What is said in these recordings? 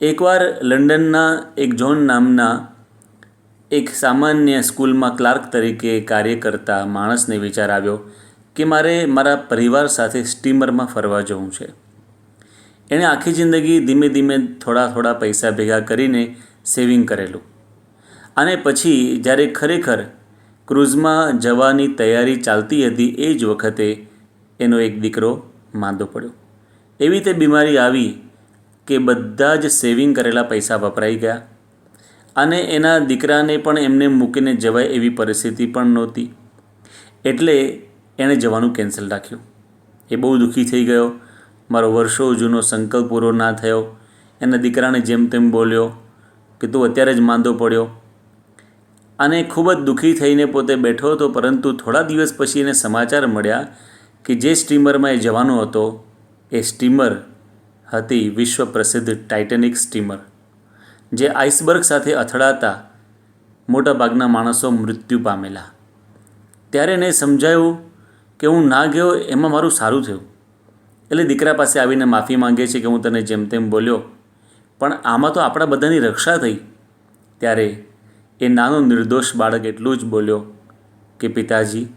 એકવાર લંડનના એક જ્હોન નામના એક સામાન્ય સ્કૂલમાં ક્લાર્ક તરીકે કાર્ય કરતા માણસને વિચાર આવ્યો કે મારે મારા પરિવાર સાથે સ્ટીમરમાં ફરવા જવું છે. એણે આખી જિંદગી ધીમે ધીમે થોડા પૈસા ભેગા કરીને સેવિંગ કરેલું, અને પછી જ્યારે ખરેખર ક્રૂઝમાં જવાની તૈયારી ચાલતી હતી એ જ વખતે એનો એક દીકરો માંદો પડ્યો. એવી તે બીમારી આવી કે બધા જ સેવિંગ કરેલા પૈસા વપરાઈ ગયા, અને એના દીકરાને પણ એમને મૂકીને જવાય એવી પરિસ્થિતિ પણ નહોતી. એટલે એણે જવાનું કેન્સલ રાખ્યું. એ બહુ દુઃખી થઈ ગયો. મારો વર્ષો જૂનો સંકલ્પ પૂરો ના થયો. એના દીકરાને જેમ તેમ બોલ્યો કે તું અત્યારે જ માંદો પડ્યો, અને ખૂબ જ દુઃખી થઈને પોતે બેઠો હતો. પરંતુ થોડા દિવસ પછી એને સમાચાર મળ્યા કે જે સ્ટીમરમાં એ જવાનો હતો એ સ્ટીમર હતી વિશ્વ પ્રસિદ્ધ ટાઇટેનિક સ્ટીમર, જે આઇસબર્ગ સાથે અથડાતા મોટાભાગના માણસો મૃત્યુ પામેલા. ત્યારે એને સમજાયું કે હું ના ગયો એમાં મારું સારું થયું. એટલે દીકરા પાસે આવીને માફી માંગે છે કે હું તને જેમ તેમ બોલ્યો, પણ આમાં તો આપણા બધાની રક્ષા થઈ. ત્યારે એ નાનો નિર્દોષ બાળક એટલું જ બોલ્યો કે પિતાજી,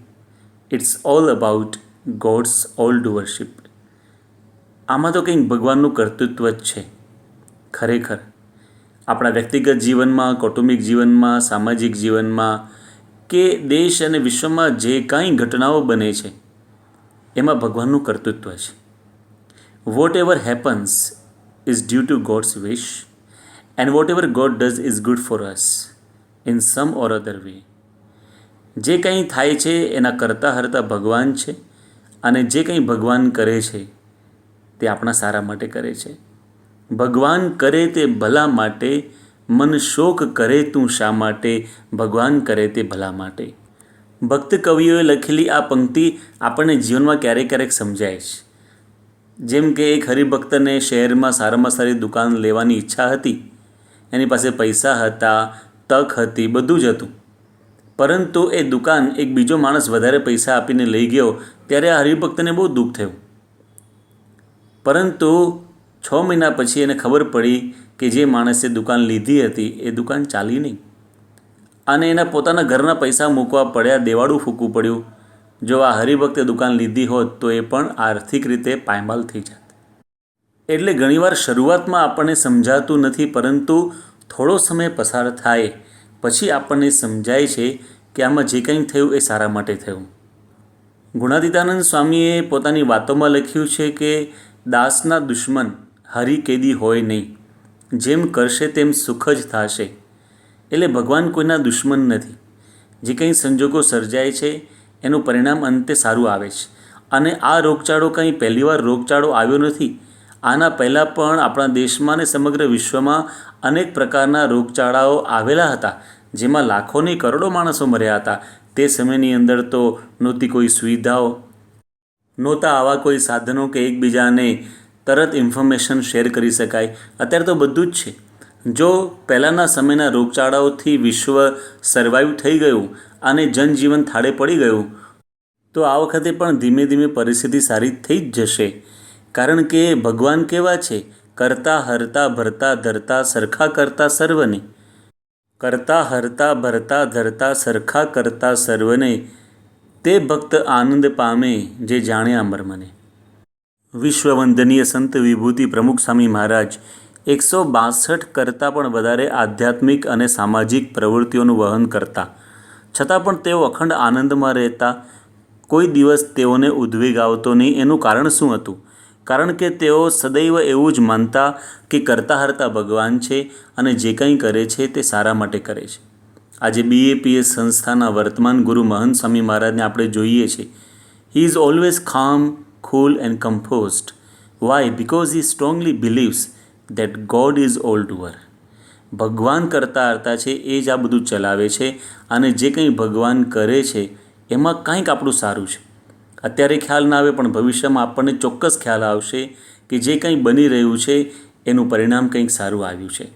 it's all about god's old worship. આમાં તો કંઈક ભગવાનનું કર્તૃત્વ જ છે. ખરેખર આપણા વ્યક્તિગત જીવનમાં, કૌટુંબિક જીવનમાં, સામાજિક જીવનમાં કે દેશ અને વિશ્વમાં જે કાંઈ ઘટનાઓ બને છે એમાં ભગવાનનું કર્તૃત્વ છે. Whatever happens is due to god's wish, and whatever god does is good for us in some or other way. જે કંઈ થાય છે એના કરતાં હરતા ભગવાન છે, અને જે કંઈ ભગવાન કરે છે તે આપણા સારા માટે કરે છે. ભગવાન કરે તે ભલા માટે, મન શોક કરે તું શા માટે, ભગવાન કરે તે ભલા માટે. ભક્ત કવિઓએ લખેલી આ પંક્તિ આપણને જીવનમાં ક્યારેક સમજાય છે. જેમ કે એક હરિભક્તને શહેરમાં સારામાં સારી દુકાન લેવાની ઈચ્છા હતી. એની પાસે પૈસા હતા, તક હતી, બધું જ હતું. પરંતુ એ દુકાન એક બીજો માણસ વધારે પૈસા આપીને લઈ ગયો ત્યારે આ હરિભક્તને બહુ દુઃખ થયું. પરંતુ 6 મહિના પછી એને ખબર પડી કે જે માણસે દુકાન લીધી હતી એ દુકાન ચાલી નહીં, અને એના પોતાના ઘરના પૈસા મૂકવા પડ્યા, દેવાળું ફૂંકવું પડ્યું. જો આ હરિભક્તે દુકાન લીધી હોત તો એ પણ આર્થિક રીતે પાયમાલ થઈ જાત. એટલે ઘણીવાર શરૂઆતમાં આપણને સમજાતું નથી, પરંતુ થોડો સમય પસાર થાય પછી આપણને સમજાય છે કે આમાં જે કંઈ થયું એ સારા માટે થયું. ગુણાતીતાનંદ સ્વામીએ પોતાની વાતોમાં લખ્યું છે કે દાસના દુશ્મન હરિ કેદી હોય નહીં, જેમ કરશે તેમ સુખ જ થશે. એટલે ભગવાન કોઈના દુશ્મન નથી. જે કંઈ સંજોગો સર્જાય છે એનું પરિણામ અંતે સારું આવે છે. અને આ રોગચાળો કંઈ પહેલીવાર રોગચાળો આવ્યો નથી. આના પહેલાં પણ આપણા દેશમાં અને સમગ્ર વિશ્વમાં અનેક પ્રકારના રોગચાળાઓ આવેલા હતા, જેમાં લાખોની કરોડો માણસો મર્યા હતા. તે સમયની અંદર તો નહોતી કોઈ સુવિધાઓ, નહોતા આવા કોઈ સાધનો કે એકબીજાને તરત ઇન્ફોર્મેશન શેર કરી શકાય. અત્યારે તો બધું જ છે. જો પહેલાંના સમયના રોગચાળાઓથી વિશ્વ સર્વાઈવ થઈ ગયું અને જનજીવન થાળે પડી ગયું, તો આ વખતે પણ ધીમે ધીમે પરિસ્થિતિ સારી થઈ જ જશે. કારણ કે ભગવાન કેવા છે? કરતા હરતા ભરતા ધરતા સરખા કરતા સર્વને. કરતા હરતા ભરતા ધરતા સરખા કરતા સર્વને, તે ભક્ત આનંદ પામે જે જાણે અમર મને. વિશ્વવંદનીય સંત વિભૂતિ પ્રમુખ સ્વામી મહારાજ 162 કરતાં પણ વધારે આધ્યાત્મિક અને સામાજિક પ્રવૃત્તિઓનું વહન કરતા, છતાં પણ તેઓ અખંડ આનંદમાં રહેતા. કોઈ દિવસ તેઓને ઉદ્વેગ આવતો નહીં. એનું કારણ શું હતું? કારણ કે તેઓ સદૈવ એવું જ માનતા કે કરતા હરતા ભગવાન છે, અને જે કંઈ કરે છે તે સારા માટે કરે છે. આજે BAPS સંસ્થાના વર્તમાન ગુરુ મહંત સ્વામી મહારાજને આપણે જોઈએ છીએ. He is always calm, cool and composed. Why? Because he strongly believes that God is all doer. ભગવાન કરતા હરતા છે, એ જ આ બધું ચલાવે છે, અને જે કંઈ ભગવાન કરે છે એમાં કંઈક આપણું સારું છે. અત્યારે ખ્યાલ ના આવે પણ ભવિષ્યમાં આપણને ચોક્કસ ખ્યાલ આવશે કે જે કંઈ બની રહ્યું છે એનું પરિણામ કંઈક સારું આવ્યું છે.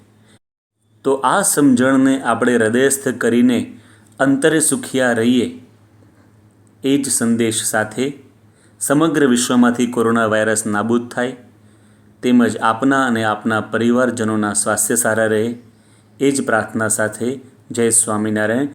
તો આ સમજણને આપણે હૃદયસ્થ કરીને અંતરે સુખિયા રહીએ, એ જ સંદેશ સાથે સમગ્ર વિશ્વમાંથી કોરોના વાયરસ નાબૂદ થાય, તેમજ આપના અને આપના પરિવારજનોના સ્વાસ્થ્ય સારા રહે એ જ પ્રાર્થના સાથે જય સ્વામિનારાયણ.